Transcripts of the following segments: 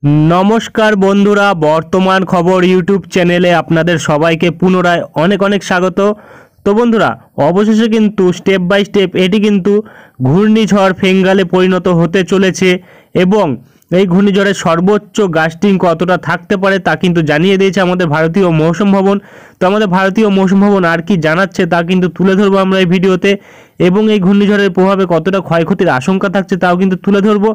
নমস্কার বন্ধুরা, বর্তমান খবর ইউটিউব চ্যানেলে আপনাদের সবাইকে পুনরায় অনেক অনেক স্বাগত। তো বন্ধুরা, অবশেষে কিন্তু স্টেপ বাই স্টেপ এটি কিন্তু ঘূর্ণিঝড় ফেঙ্গালে পরিণত হতে চলেছে এবং এই ঘূর্ণিঝড়ের সর্বোচ্চ গাস্টিং কতটা থাকতে পারে তা কিন্তু জানিয়ে দিয়েছে আমাদের ভারতীয় মৌসুম ভবন। তো আমাদের ভারতীয় মৌসুম ভবন আর কি জানাচ্ছে তা কিন্তু তুলে ধরবো আমরা এই ভিডিওতে, এবং এই ঘূর্ণিঝড়ের প্রভাবে কতটা ক্ষয়ক্ষতির আশঙ্কা থাকছে তাও কিন্তু তুলে ধরবো,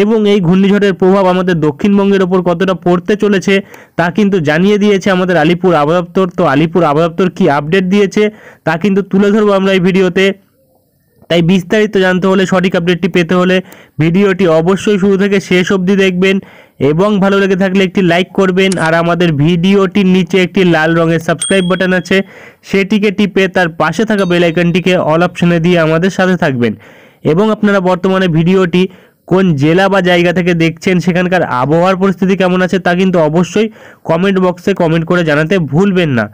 এবং এই ঘূর্ণিঝড়ের প্রভাব আমাদের দক্ষিণবঙ্গের ওপর কতটা পড়তে চলেছে তা কিন্তু জানিয়ে দিয়েছে আমাদের আলিপুর আবহাওয়া দপ্তর। তো আলিপুর আবহাওয়া দপ্তর কী আপডেট দিয়েছে তা কিন্তু তুলে ধরবো আমরা এই ভিডিওতে। তাই বিস্তারিত জানতে হলে, সঠিক আপডেটটি পেতে হলে ভিডিওটি অবশ্যই শুরু থেকে শেষ অবধি দেখবেন, এবং ভালো লেগে থাকলে একটি লাইক করবেন। আর আমাদের ভিডিওটির নিচে একটি লাল রঙের সাবস্ক্রাইব বাটন আছে, সেটিকে টিপে তার পাশে থাকা বেল আইকনটিকে অল অপশনে দিয়ে আমাদের সাথে থাকবেন। এবং আপনারা বর্তমানে ভিডিওটি কোন জেলা বা জায়গা থেকে দেখছেন, সেখানকার আবহাওয়ার পরিস্থিতি কেমন আছে তা কিন্তু অবশ্যই কমেন্ট বক্সে কমেন্ট করে জানাতে ভুলবেন না।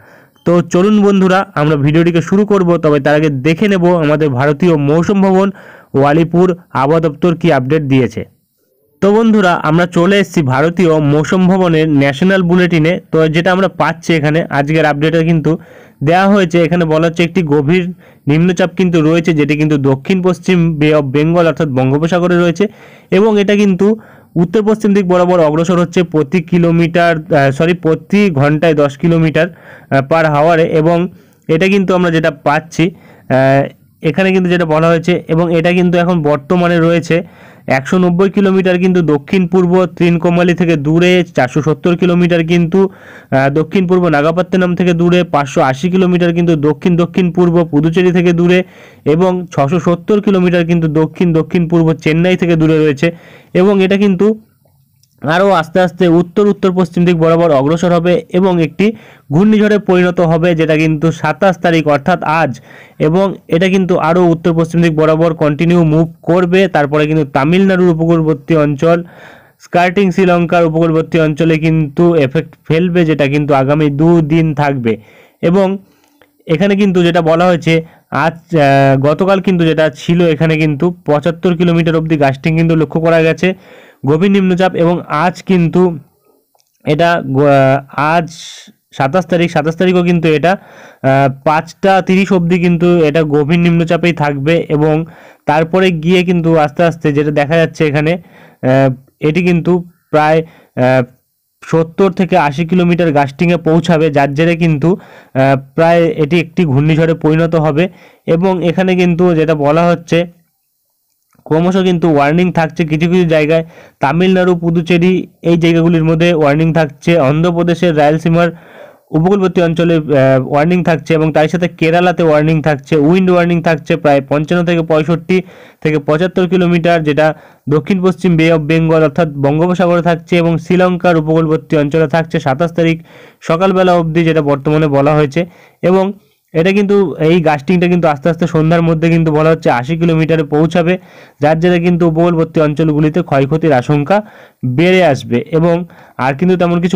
তো চলুন বন্ধুরা, আমরা ভিডিওটিকে শুরু করব, তবে তার আগে দেখে নেব আমাদের ভারতীয় মৌসুম ভবন ও আলিপুর আবহাওয়া দপ্তর কী আপডেট দিয়েছে। তো বন্ধুরা, আমরা চলে এসেছি ভারতীয় মৌসুম ভবনের ন্যাশনাল বুলেটিনে। তো যেটা আমরা পাচ্ছি এখানে আজকের আপডেটে কিন্তু দেওয়া হয়েছে, এখানে বলা হচ্ছে একটি গভীর নিম্নচাপ কিন্তু রয়েছে, যেটি কিন্তু দক্ষিণ পশ্চিম বে অফ বেঙ্গল অর্থাৎ বঙ্গোপসাগরে রয়েছে, এবং এটা কিন্তু উত্তর পশ্চিম দিক বরাবর অগ্রসর হচ্ছে প্রতি ঘন্টায় 10 কিলোমিটার পার হাওয়ারে। এবং এটা কিন্তু আমরা যেটা পাচ্ছি এখানে কিন্তু যেটা বলা হয়েছে, এবং এটা কিন্তু এখন বর্তমানে রয়েছে 190 কিলোমিটার কিন্তু দক্ষিণ পূর্ব ত্রিনকোমালি থেকে দূরে, 470 কিলোমিটার কিন্তু দক্ষিণ পূর্ব নাগাপত্তনম থেকে দূরে, 580 কিলোমিটার কিন্তু দক্ষিণ দক্ষিণ পূর্ব পুদুচেরি থেকে দূরে, এবং 670 কিলোমিটার কিন্তু দক্ষিণ দক্ষিণ পূর্ব চেন্নাই থেকে দূরে রয়েছে। এবং এটা কিন্তু আরও আস্তে আস্তে উত্তর উত্তর পশ্চিম দিক বরাবর অগ্রসর হবে এবং একটি ঘূর্ণিঝড়ে পরিণত হবে, যেটা কিন্তু 27 তারিখ অর্থাৎ আজ। এবং এটা কিন্তু আরও উত্তর পশ্চিম দিক বরাবর কন্টিনিউ মুভ করবে, তারপরে কিন্তু তামিলনাড়ুর উপকূলবর্তী অঞ্চল, স্কার্টিং শ্রীলঙ্কার উপকূলবর্তী অঞ্চলে কিন্তু এফেক্ট ফেলবে, যেটা কিন্তু আগামী 2 দিন থাকবে। এবং এখানে কিন্তু যেটা বলা হয়েছে, আজ গতকাল কিন্তু যেটা ছিল এখানে কিন্তু 75 কিলোমিটার অবধি গাস্টিং কিন্তু লক্ষ্য করা গেছে গভীর নিম্নচাপ। এবং আজ কিন্তু এটা আজ 27 তারিখও কিন্তু এটা 5টা 30 অবধি কিন্তু এটা গভীর নিম্নচাপেই থাকবে, এবং তারপরে গিয়ে কিন্তু আস্তে আস্তে যেটা দেখা যাচ্ছে এখানে এটি কিন্তু প্রায় 70 থেকে 80 কিলোমিটার গাস্টিংয়ে পৌঁছাবে, যার জেরে কিন্তু প্রায় এটি একটি ঘূর্ণিঝড়ে পরিণত হবে। এবং এখানে কিন্তু যেটা বলা হচ্ছে, ক্রমশ কিন্তু ওয়ার্নিং থাকছে কিছু কিছু জায়গায়, তামিলনাড়ু পুদুচেরি এই জায়গাগুলির মধ্যে ওয়ার্নিং থাকছে, অন্ধ্রপ্রদেশের রায়লসীমার উপকূলবর্তী অঞ্চলে ওয়ার্নিং থাকছে, এবং তার সাথে কেরালাতে ওয়ার্নিং থাকছে, উইন্ড ওয়ার্নিং থাকছে প্রায় 55 থেকে 65 থেকে 75 কিলোমিটার, যেটা দক্ষিণ পশ্চিম বে অফ বেঙ্গল অর্থাৎ বঙ্গোপসাগরে থাকছে, এবং শ্রীলঙ্কার উপকূলবর্তী অঞ্চলে থাকছে 27 তারিখ সকালবেলা অবধি, যেটা বর্তমানে বলা হয়েছে। এবং এটা কিন্তু এই গাস্টিংটা কিন্তু আস্তে আস্তে সন্ধ্যার মধ্যে কিন্তু বলা হচ্ছে 80 কিলোমিটারে পৌঁছাবে, যার জেরে কিন্তু উপকূলবর্তী অঞ্চলগুলিতে ক্ষয়ক্ষতির আশঙ্কা বেড়ে আসবে। এবং আর কিন্তু তেমন কিছু